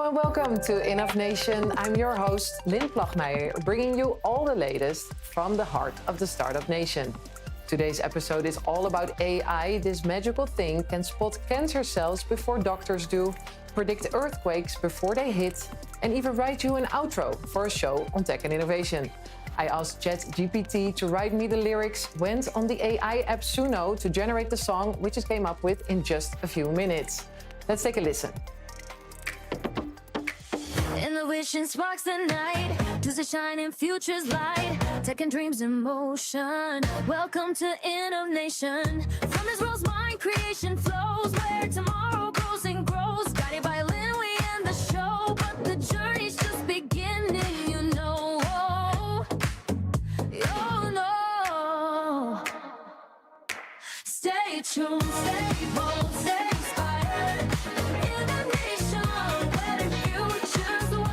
and welcome to Innov'Nation. I'm your host, Lynn Plagmeijer, bringing you all the latest from the heart of the startup nation. Today's episode is all about AI. This magical thing can spot cancer cells before doctors do, predict earthquakes before they hit, and even write you an outro for a show on tech and innovation. I asked ChatGPT to write me the lyrics, went on the AI app Suno to generate the song, which it came up with in just a few minutes. Let's take a listen. Innovation sparks the night, to the shining future's light, tech and dreams in motion. Welcome to Innov'Nation. From this world's mind, creation flows, where tomorrow grows and grows. Guided by Lynn, we end the show, but the journey's just beginning, you know. Oh no. Stay tuned, stay bold, stay inspired. Innov'Nation, where the future's where.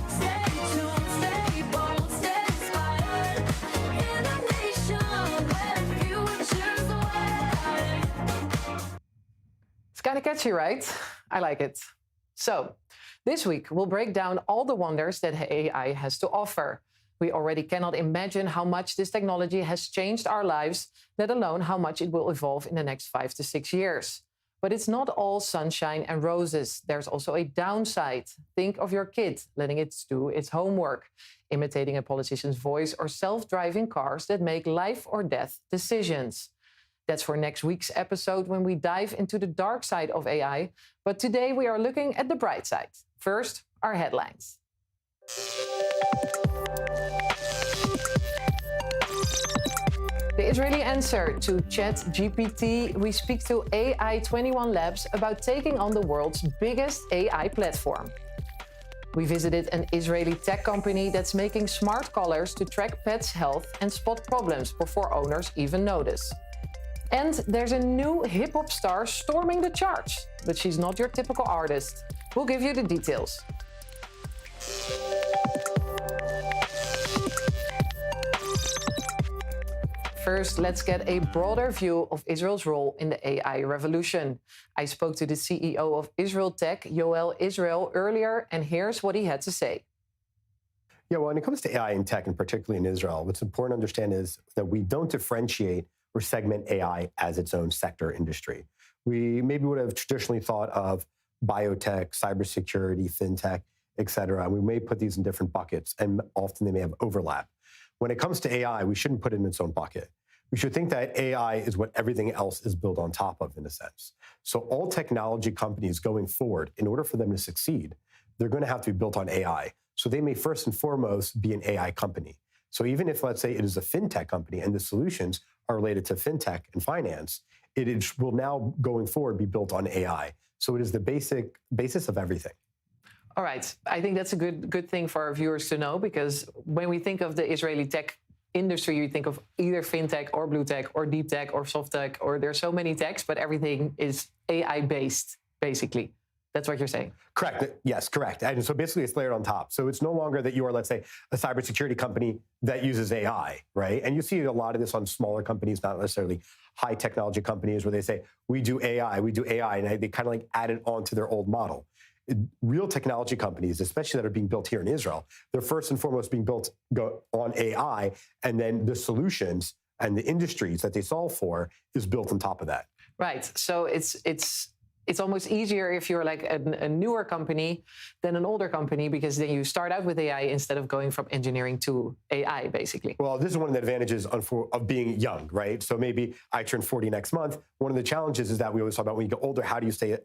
Stay tuned, stay bold, stay inspired. Innov'Nation, where the future's where. It's kind of catchy, right? I like it. So, this week we'll break down all the wonders that AI has to offer. We already cannot imagine how much this technology has changed our lives, let alone how much it will evolve in the next 5 to 6 years. But it's not all sunshine and roses. There's also a downside. Think of your kid letting it do its homework, imitating a politician's voice, or self-driving cars that make life or death decisions. That's for next week's episode when we dive into the dark side of AI. But today we are looking at the bright side. First, our headlines. The Israeli answer to ChatGPT, we speak to AI21 Labs about taking on the world's biggest AI platform. We visited an Israeli tech company that's making smart collars to track pets' health and spot problems before owners even notice. And there's a new hip-hop star storming the charts, but she's not your typical artist. We'll give you the details. First, let's get a broader view of Israel's role in the AI revolution. I spoke to the CEO of Israel Tech, Yoel Israel, earlier, and here's what he had to say. Yeah, well, when it comes to AI and tech, and particularly in Israel, what's important to understand is that we don't differentiate or segment AI as its own sector industry. We maybe would have traditionally thought of biotech, cybersecurity, fintech, et cetera. And we may put these in different buckets, and often they may have overlap. When it comes to AI, we shouldn't put it in its own bucket. We should think that AI is what everything else is built on top of, in a sense. So all technology companies going forward, in order for them to succeed, they're going to have to be built on AI. So they may first and foremost be an AI company. So even if, let's say, it is a fintech company and the solutions are related to fintech and finance, will now, going forward, be built on AI. So it is the basis of everything. All right. I think that's a good thing for our viewers to know, because when we think of the Israeli tech industry, you think of either fintech or blue tech or deep tech or soft tech, or there's so many techs, but everything is AI based, basically. That's what you're saying. Correct. Yes, correct. And so basically it's layered on top. So it's no longer that you are, let's say, a cybersecurity company that uses AI, right? And you see a lot of this on smaller companies, not necessarily high technology companies, where they say, we do AI, and they kind of like add it onto their old model. Real technology companies, especially that are being built here in Israel, they're first and foremost being built on AI, and then the solutions and the industries that they solve for is built on top of that. Right. So it's almost easier if you're like a newer company than an older company, because then you start out with AI instead of going from engineering to AI, basically. Well, this is one of the advantages of being young, right? So maybe I turn 40 next month. One of the challenges is that we always talk about when you get older, how do you stay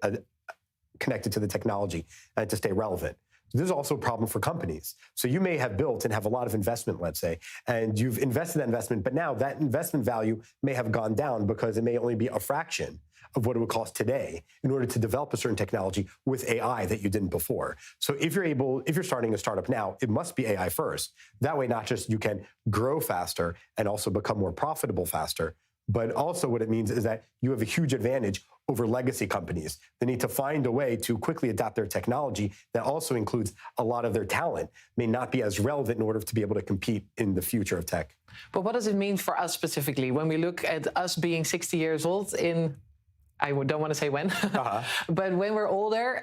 connected to the technology and to stay relevant? This is also a problem for companies. So you may have built and have a lot of investment, let's say, and you've invested that investment, but now that investment value may have gone down because it may only be a fraction of what it would cost today in order to develop a certain technology with AI that you didn't before. So if you're starting a startup now, it must be AI first. That way, not just you can grow faster and also become more profitable faster, but also what it means is that you have a huge advantage over legacy companies. They need to find a way to quickly adapt their technology that also includes a lot of their talent, may not be as relevant in order to be able to compete in the future of tech. But what does it mean for us specifically when we look at us being 60 years old in, I don't want to say when, but when we're older,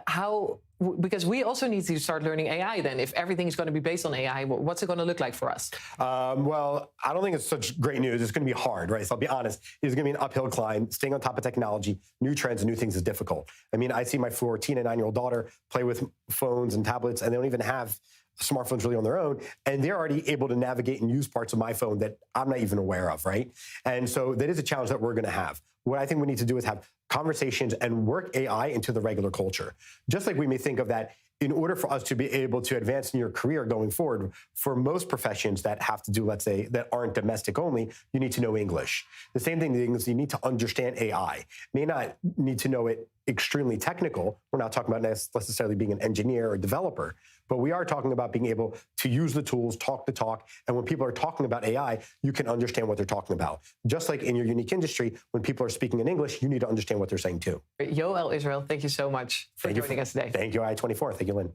how because we also need to start learning AI then. If everything is going to be based on AI, what's it going to look like for us? Well, I don't think it's such great news. It's going to be hard, right? So I'll be honest. It's going to be an uphill climb. Staying on top of technology, new trends and new things is difficult. I mean, I see my 14 and 9-year-old daughter play with phones and tablets, and they don't even have smartphones really on their own, and they're already able to navigate and use parts of my phone that I'm not even aware of, right? And so that is a challenge that we're going to have. What I think we need to do is have conversations and work AI into the regular culture. Just like we may think of that, in order for us to be able to advance in your career going forward, for most professions that have to do, let's say, that aren't domestic only, you need to know English. The same thing is you need to understand AI. May not need to know it extremely technical. We're not talking about necessarily being an engineer or developer, but we are talking about being able to use the tools, talk the talk, and when people are talking about AI, you can understand what they're talking about. Just like in your unique industry, when people are speaking in English, you need to understand what they're saying too. Yoel Israel, thank you so much for joining us today. Thank you, I-24. Thank you, Lynn.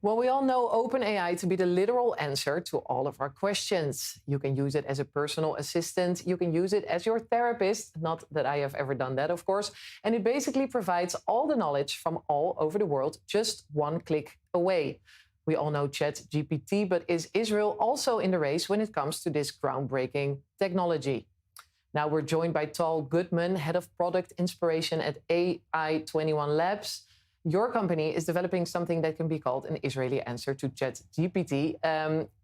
Well, we all know OpenAI to be the literal answer to all of our questions. You can use it as a personal assistant. You can use it as your therapist. Not that I have ever done that, of course. And it basically provides all the knowledge from all over the world, just one click away. We all know ChatGPT, but is Israel also in the race when it comes to this groundbreaking technology? Now we're joined by Tal Goodman, Head of Product Inspiration at AI21 Labs. Your company is developing something that can be called an Israeli answer to ChatGPT.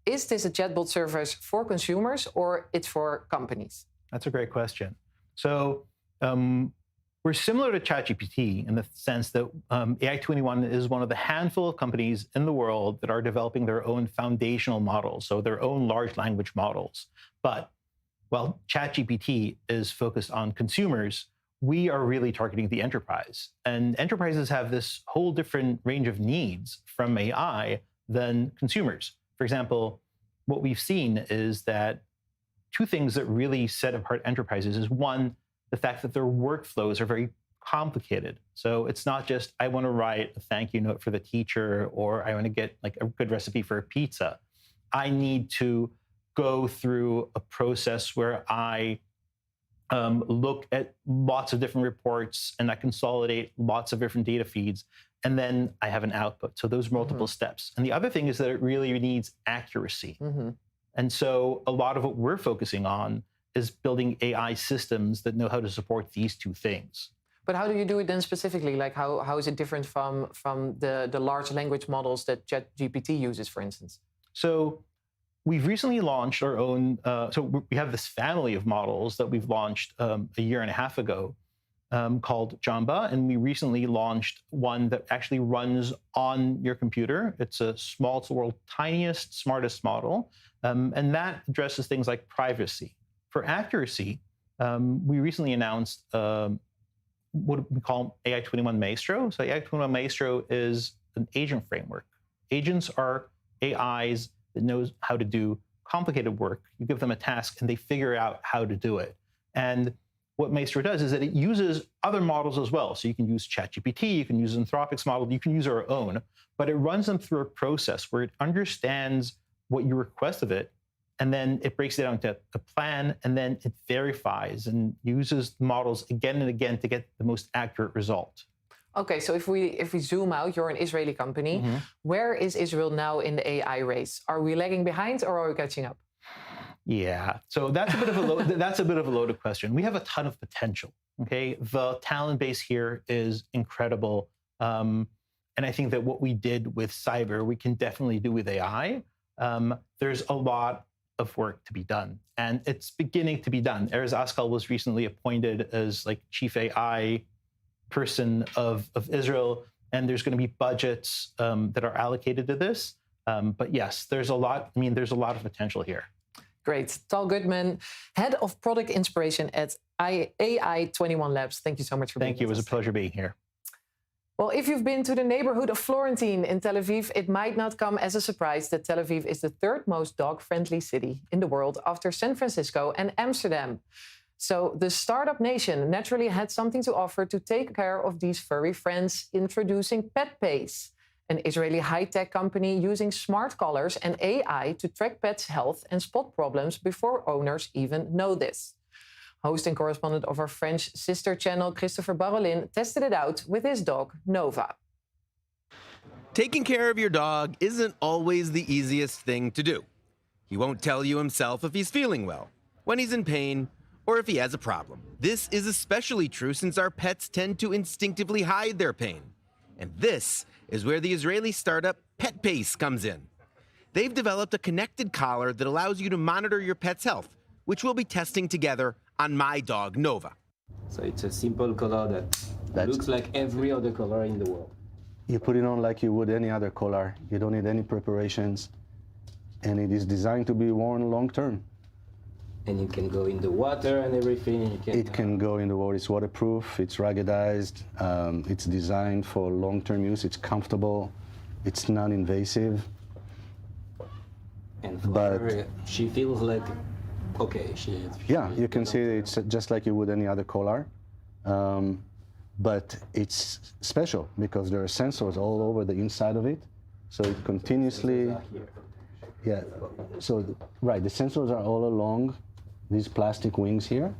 Is this a chatbot service for consumers or it's for companies? That's a great question. So we're similar to ChatGPT in the sense that AI21 is one of the handful of companies in the world that are developing their own foundational models, so their own large language models. But while ChatGPT is focused on consumers, we are really targeting the enterprise. And enterprises have this whole different range of needs from AI than consumers. For example, what we've seen is that two things that really set apart enterprises is one, the fact that their workflows are very complicated. So it's not just, I want to write a thank you note for the teacher, or I want to get like a good recipe for a pizza. I need to go through a process where I look at lots of different reports and I consolidate lots of different data feeds, and then I have an output. So those multiple steps. And the other thing is that it really needs accuracy. And so a lot of what we're focusing on is building AI systems that know how to support these two things. But how do you do it then specifically? Like how is it different from the large language models that ChatGPT uses, for instance? So we've recently launched our own, so we have this family of models that we've launched a year and a half ago called Jamba, and we recently launched one that actually runs on your computer. It's it's the world's tiniest, smartest model, and that addresses things like privacy. For accuracy, we recently announced what we call AI21 Maestro. So AI21 Maestro is an agent framework. Agents are AIs that knows how to do complicated work. You give them a task and they figure out how to do it. And what Maestro does is that it uses other models as well. So you can use ChatGPT, you can use Anthropic's model, you can use our own, but it runs them through a process where it understands what you request of it, and then it breaks it down into a plan, and then it verifies and uses models again and again to get the most accurate result. Okay, so if we zoom out, you're an Israeli company. Where is Israel now in the AI race? Are we lagging behind or are we catching up? Yeah, so that's a bit of a loaded question. We have a ton of potential. Okay, the talent base here is incredible, and I think that what we did with cyber, we can definitely do with AI. There's a lot of work to be done, and it's beginning to be done. Erez Askal was recently appointed as like chief AI person of Israel, and there's going to be budgets that are allocated to this. But yes, there's a lot. I mean, there's a lot of potential here. Great. Tal Goodman, Head of Product Inspiration at AI21 Labs. Thank you so much for being here. Thank you. It was a pleasure being here. Well, if you've been to the neighborhood of Florentine in Tel Aviv, it might not come as a surprise that Tel Aviv is the third most dog-friendly city in the world after San Francisco and Amsterdam. So the startup nation naturally had something to offer to take care of these furry friends, introducing PetPace, an Israeli high-tech company using smart collars and AI to track pets' health and spot problems before owners even know this. Host and correspondent of our French sister channel, Christopher Barolin, tested it out with his dog, Nova. Taking care of your dog isn't always the easiest thing to do. He won't tell you himself if he's feeling well, when he's in pain, or if he has a problem. This is especially true since our pets tend to instinctively hide their pain. And this is where the Israeli startup PetPace comes in. They've developed a connected collar that allows you to monitor your pet's health, which we'll be testing together on my dog, Nova. So it's a simple collar that looks like every other collar in the world. You put it on like you would any other collar. You don't need any preparations. And it is designed to be worn long term. And you can go in the water and everything. It can go in the water. It's waterproof. It's ruggedized. It's designed for long-term use. It's comfortable. It's non-invasive. And for her, she feels like okay. Yeah, you can see it's just like you would any other collar. But it's special because there are sensors all over the inside of it. So it continuously, yeah. So, right, the sensors are all along these plastic wings here.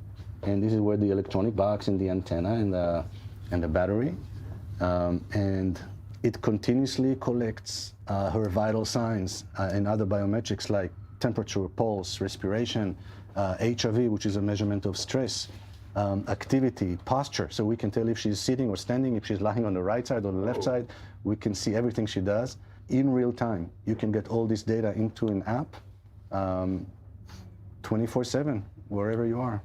And this is where the electronic box and the antenna and the battery. And it continuously collects her vital signs and other biometrics like temperature, pulse, respiration, HRV, which is a measurement of stress, activity, posture. So we can tell if she's sitting or standing, if she's lying on the right side or the left side. We can see everything she does in real time. You can get all this data into an app 24/7, wherever you are.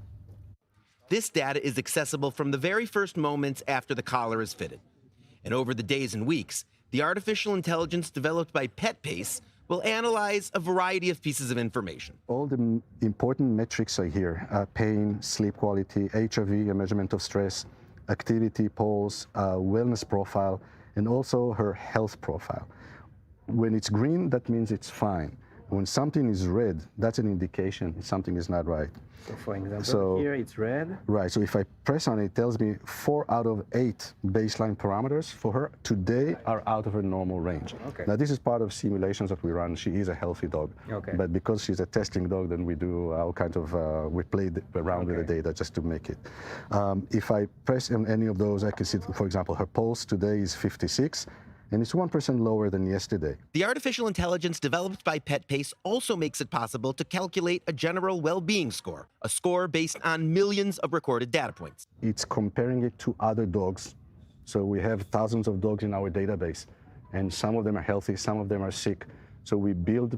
This data is accessible from the very first moments after the collar is fitted. And over the days and weeks, the artificial intelligence developed by PetPace will analyze a variety of pieces of information. All the important metrics are here: pain, sleep quality, HRV, a measurement of stress, activity, pulse, wellness profile, and also her health profile. When it's green, that means it's fine. When something is red, that's an indication something is not right. So for example, here it's red. Right, so if I press on it, it tells me 4 out of 8 baseline parameters for her today are out of her normal range. Okay. Now this is part of simulations that we run. She is a healthy dog. Okay. But because she's a testing dog, then we do all kinds of, we play around with the data just to make it. If I press on any of those, I can see, for example, her pulse today is 56. And it's 1% lower than yesterday. The artificial intelligence developed by PetPace also makes it possible to calculate a general well-being score, a score based on millions of recorded data points. It's comparing it to other dogs. So we have thousands of dogs in our database, and some of them are healthy, some of them are sick. So we build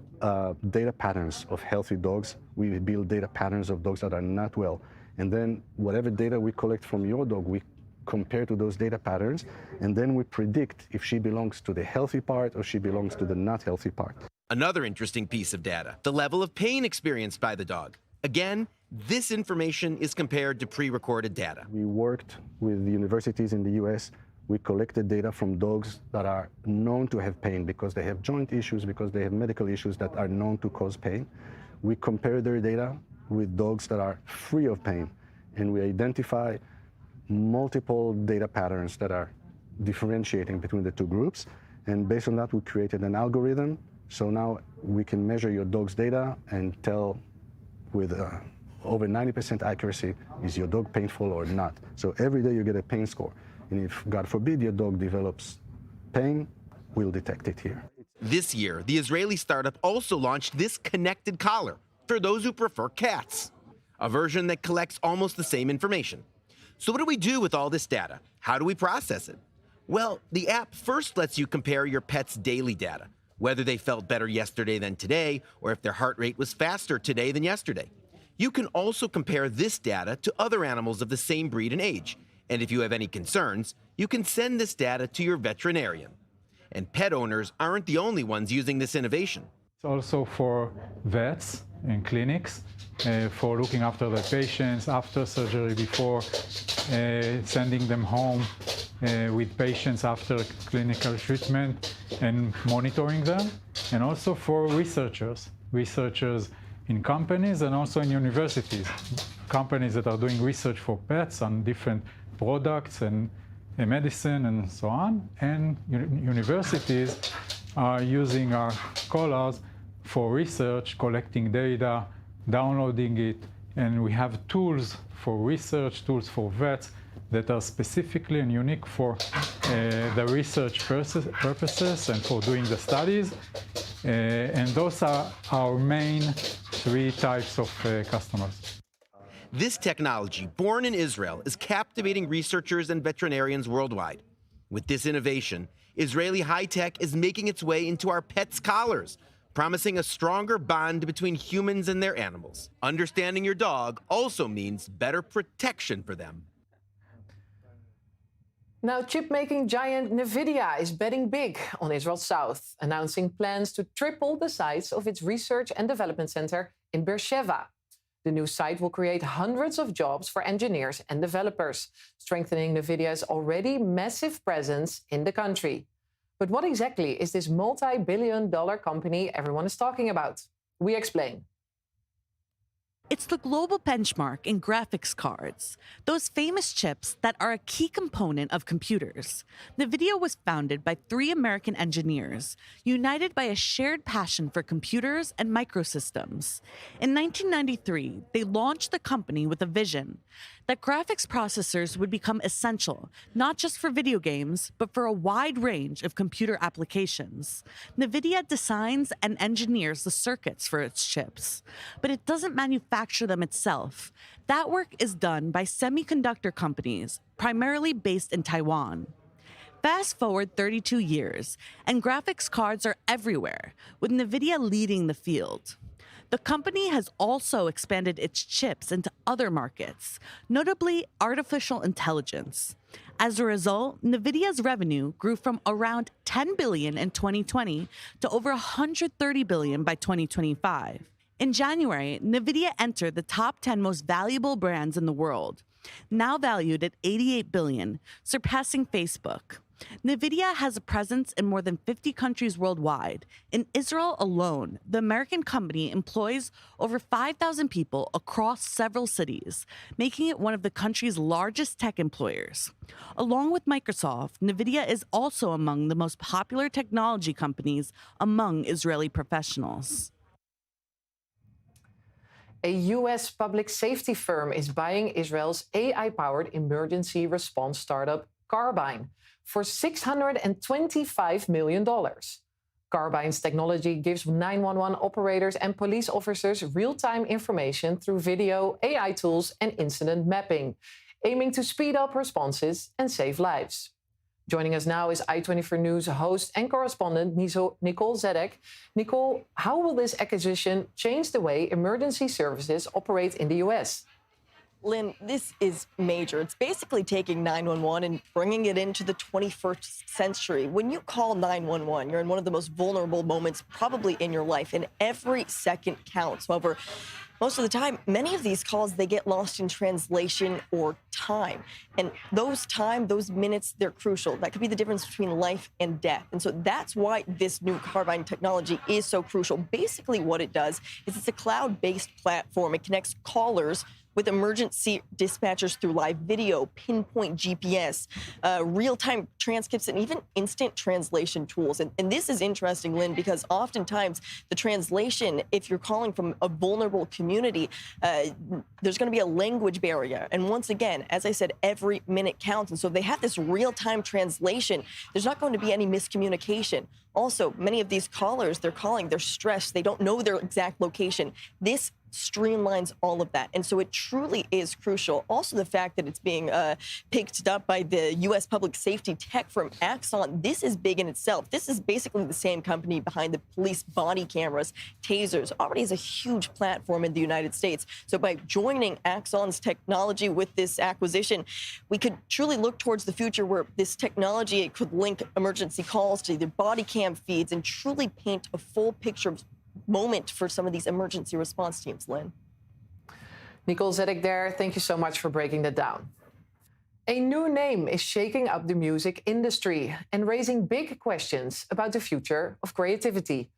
data patterns of healthy dogs. We build data patterns of dogs that are not well. And then whatever data we collect from your dog, we compare to those data patterns, and then we predict if she belongs to the healthy part or she belongs to the not healthy part. Another interesting piece of data, the level of pain experienced by the dog. Again, this information is compared to pre-recorded data. We worked with the universities in the US. We collected data from dogs that are known to have pain because they have joint issues, because they have medical issues that are known to cause pain. We compare their data with dogs that are free of pain, and we identify multiple data patterns that are differentiating between the two groups. And based on that, we created an algorithm. So now we can measure your dog's data and tell with over 90% accuracy, is your dog painful or not? So every day you get a pain score. And if, God forbid, your dog develops pain, we'll detect it here. This year, the Israeli startup also launched this connected collar for those who prefer cats, a version that collects almost the same information. So what do we do with all this data? How do we process it? Well, the app first lets you compare your pet's daily data, whether they felt better yesterday than today, or if their heart rate was faster today than yesterday. You can also compare this data to other animals of the same breed and age. And if you have any concerns, you can send this data to your veterinarian. And pet owners aren't the only ones using this innovation. It's also for vets in clinics, for looking after their patients after surgery, before sending them home with patients after clinical treatment and monitoring them, and also for researchers in companies and also in universities, companies that are doing research for pets on different products and medicine and so on, and universities are using our collars for research, collecting data, downloading it, And we have tools for research, tools for vets that are specifically and unique for the research purposes and for doing the studies. And those are our main three types of customers. This technology, born in Israel, is captivating researchers and veterinarians worldwide. With this innovation, Israeli high-tech is making its way into our pets' collars, promising a stronger bond between humans and their animals. Understanding your dog also means better protection for them. Now, chip-making giant Nvidia is betting big on Israel's south, announcing plans to triple the size of its research and development center in Beersheba. The new site will create hundreds of jobs for engineers and developers, strengthening Nvidia's already massive presence in the country. But what exactly is this multi-billion-dollar company everyone is talking about? We explain. It's the global benchmark in graphics cards, those famous chips that are a key component of computers. NVIDIA was founded by 3 American engineers, united by a shared passion for computers and microsystems. In 1993, they launched the company with a vision that graphics processors would become essential, not just for video games, but for a wide range of computer applications. NVIDIA designs and engineers the circuits for its chips, but it doesn't manufacture them itself. That work is done by semiconductor companies, primarily based in Taiwan. Fast forward 32 years, and graphics cards are everywhere, with NVIDIA leading the field. The company has also expanded its chips into other markets, notably artificial intelligence. As a result, NVIDIA's revenue grew from around $10 billion in 2020 to over $130 billion by 2025. In January, NVIDIA entered the top 10 most valuable brands in the world, now valued at $88 billion, surpassing Facebook. NVIDIA has a presence in more than 50 countries worldwide. In Israel alone, the American company employs over 5,000 people across several cities, making it one of the country's largest tech employers. Along with Microsoft, NVIDIA is also among the most popular technology companies among Israeli professionals. A U.S. public safety firm is buying Israel's AI-powered emergency response startup Carbine for $625 million. Carbine's technology gives 911 operators and police officers real-time information through video, AI tools, and incident mapping, aiming to speed up responses and save lives. Joining us now is I24 News host and correspondent Nicole Zedek. Nicole, how will this acquisition change the way emergency services operate in the U.S.? Lynn, this is major. It's basically taking 911 and bringing it into the 21st century. When you call 911, you're in one of the most vulnerable moments probably in your life, and every second counts. However, most of the time, many of these calls, they get lost in translation or time. And those minutes, they're crucial. That could be the difference between life and death. And so that's why this new Carbine technology is so crucial. Basically, what it does is it's a cloud-based platform. It connects callers with emergency dispatchers through live video, pinpoint GPS, real-time transcripts, and even instant translation tools. And this is interesting, Lynn, because oftentimes the translation, if you're calling from a vulnerable community, there's going to be a language barrier. And once again, as I said, every minute counts. And so if they have this real-time translation, there's not going to be any miscommunication. Also, many of these callers, they're stressed. They don't know their exact location. This streamlines all of that. And so it truly is crucial. Also, the fact that it's being picked up by the U.S. public safety tech firm Axon, this is big in itself. This is basically the same company behind the police body cameras, tasers, already has a huge platform in the United States. So by joining Axon's technology with this acquisition, we could truly look towards the future where this technology could link emergency calls to their body cam feeds and truly paint a full picture of moment for some of these emergency response teams, Lynn. Nicole Zedek there, thank you so much for breaking that down. A new name is shaking up the music industry and raising big questions about the future of creativity.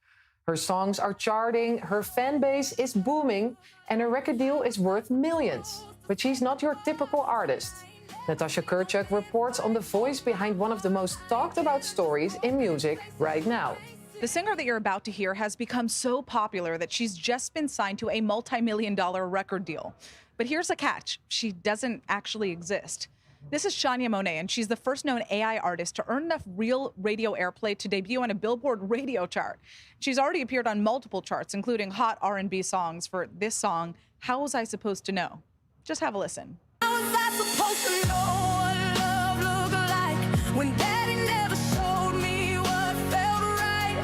Her songs are charting, her fan base is booming, and her record deal is worth millions. But she's not your typical artist. Natasha Kurchuk reports on the voice behind one of the most talked about stories in music right now. The singer that you're about to hear has become so popular that she's just been signed to a multi-million-dollar record deal. But here's a catch. She doesn't actually exist. This is Shania Monet, and she's the first known AI artist to earn enough real radio airplay to debut on a Billboard radio chart. She's already appeared on multiple charts, including hot R&B songs for this song, How Was I Supposed to Know? Just have a listen. How was I supposed to know what love looked like when daddy never showed me what felt right?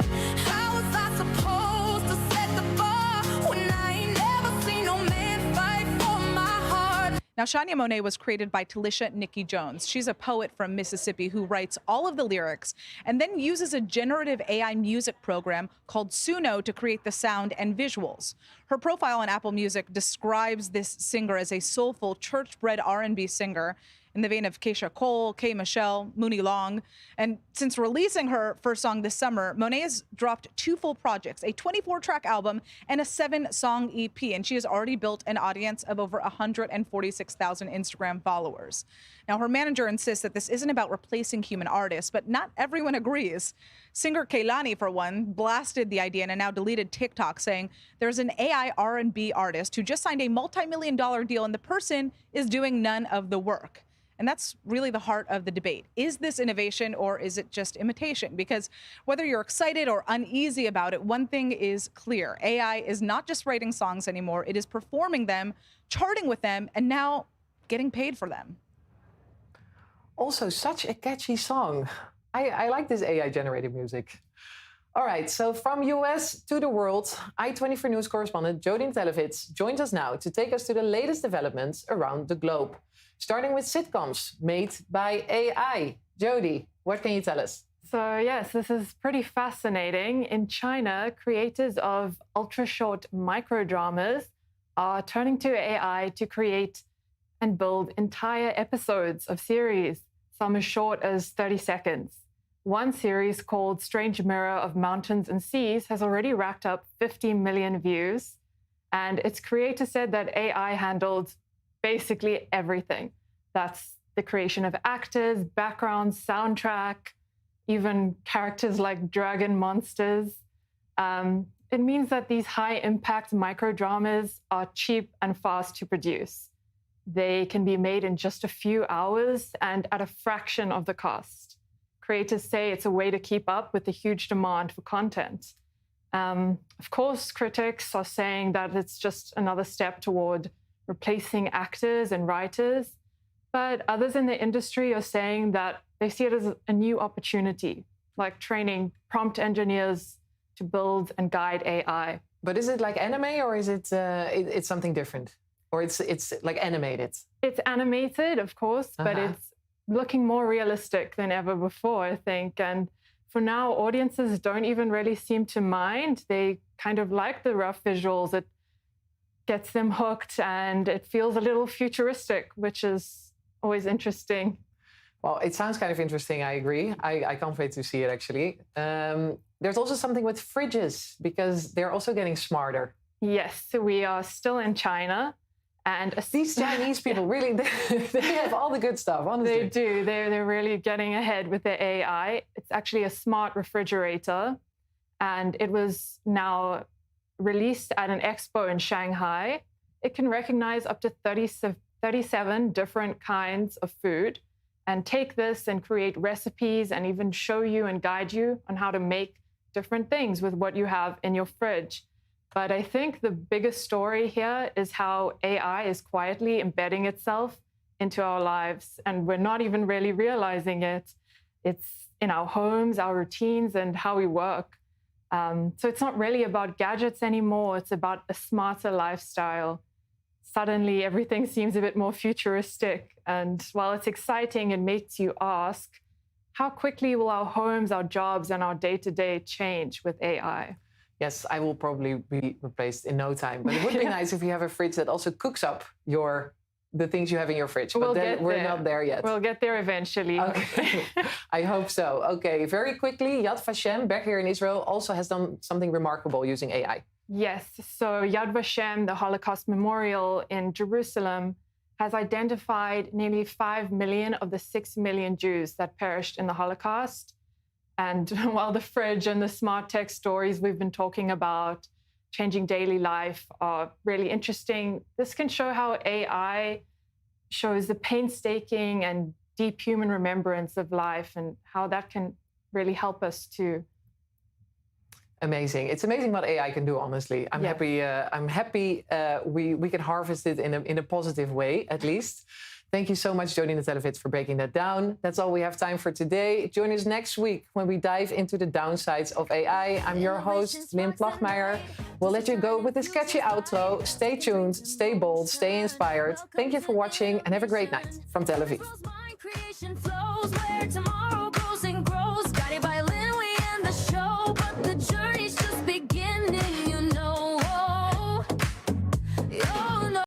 How was I supposed to set the bar when I ain't never seen no man fight for my heart? Now, Shania Monet was created by Talisha Nikki Jones. She's a poet from Mississippi who writes all of the lyrics and then uses a generative AI music program called Suno to create the sound and visuals. Her profile on Apple Music describes this singer as a soulful, church-bred R&B singer in the vein of Keisha Cole, K. Michelle, Mooney Long. And since releasing her first song this summer, Monet has dropped 2 full projects, a 24-track album and a 7-song EP, and she has already built an audience of over 146,000 Instagram followers. Now, her manager insists that this isn't about replacing human artists, but not everyone agrees. Singer Kehlani, for one, blasted the idea and now deleted TikTok, saying there's an AI R&B artist who just signed a multi-million-dollar deal and the person is doing none of the work. And that's really the heart of the debate. Is this innovation or is it just imitation? Because whether you're excited or uneasy about it, one thing is clear. AI is not just writing songs anymore. It is performing them, charting with them, and now getting paid for them. Also, such a catchy song. I like this AI-generated music. All right, so from US to the world, I-24 News correspondent Jodine Televits joins us now to take us to the latest developments around the globe. Starting with sitcoms made by AI. Jody, what can you tell us? So yes, this is pretty fascinating. In China, creators of ultra-short microdramas are turning to AI to create and build entire episodes of series, some as short as 30 seconds. One series called Strange Mirror of Mountains and Seas has already racked up 50 million views, and its creator said that AI handled basically everything. That's the creation of actors, backgrounds, soundtrack, even characters like dragon monsters. It means that these high-impact microdramas are cheap and fast to produce. They can be made in just a few hours and at a fraction of the cost. Creators say it's a way to keep up with the huge demand for content. Of course, critics are saying that it's just another step toward replacing actors and writers, but others in the industry are saying that they see it as a new opportunity, like training prompt engineers to build and guide AI. But is it like anime or is it it's something different? Or it's like animated? It's animated, of course, but it's looking more realistic than ever before, I think. And for now, audiences don't even really seem to mind. They kind of like the rough visuals. It gets them hooked and it feels a little futuristic, which is always interesting. Well, it sounds kind of interesting, I agree. I can't wait to see it, actually. There's also something with fridges, because they're also getting smarter. Yes, so we are still in China. And these Chinese people, really, they have all the good stuff, honestly. They do. They're really getting ahead with their AI. It's actually a smart refrigerator. And it was now released at an expo in Shanghai. It can recognize up to 37 different kinds of food and take this and create recipes and even show you and guide you on how to make different things with what you have in your fridge. But I think the biggest story here is how AI is quietly embedding itself into our lives, and we're not even really realizing it. It's in our homes, our routines, and how we work. So it's not really about gadgets anymore. It's about a smarter lifestyle. Suddenly, everything seems a bit more futuristic. And while it's exciting, it makes you ask, how quickly will our homes, our jobs, and our day-to-day change with AI? Yes, I will probably be replaced in no time. But it would be nice if you have a fridge that also cooks up the things you have in your fridge. But then we're not there yet. We'll get there eventually. Okay, I hope so. Okay, very quickly, Yad Vashem back here in Israel also has done something remarkable using AI. Yes, so Yad Vashem, the Holocaust Memorial in Jerusalem, has identified nearly 5 million of the 6 million Jews that perished in the Holocaust. And while the fridge and the smart tech stories we've been talking about, changing daily life, are really interesting, this can show how AI shows the painstaking and deep human remembrance of life and how that can really help us too. Amazing. It's amazing what AI can do, honestly. I'm happy we can harvest it in a positive way, at least. Thank you so much, Jodine Televits, for breaking that down. That's all we have time for today. Join us next week when we dive into the downsides of AI. I'm your host, Lynn Plachmeijer. We'll let you go with this catchy outro. Stay tuned, stay bold, stay inspired. Thank you for watching and have a great night from Tel Aviv.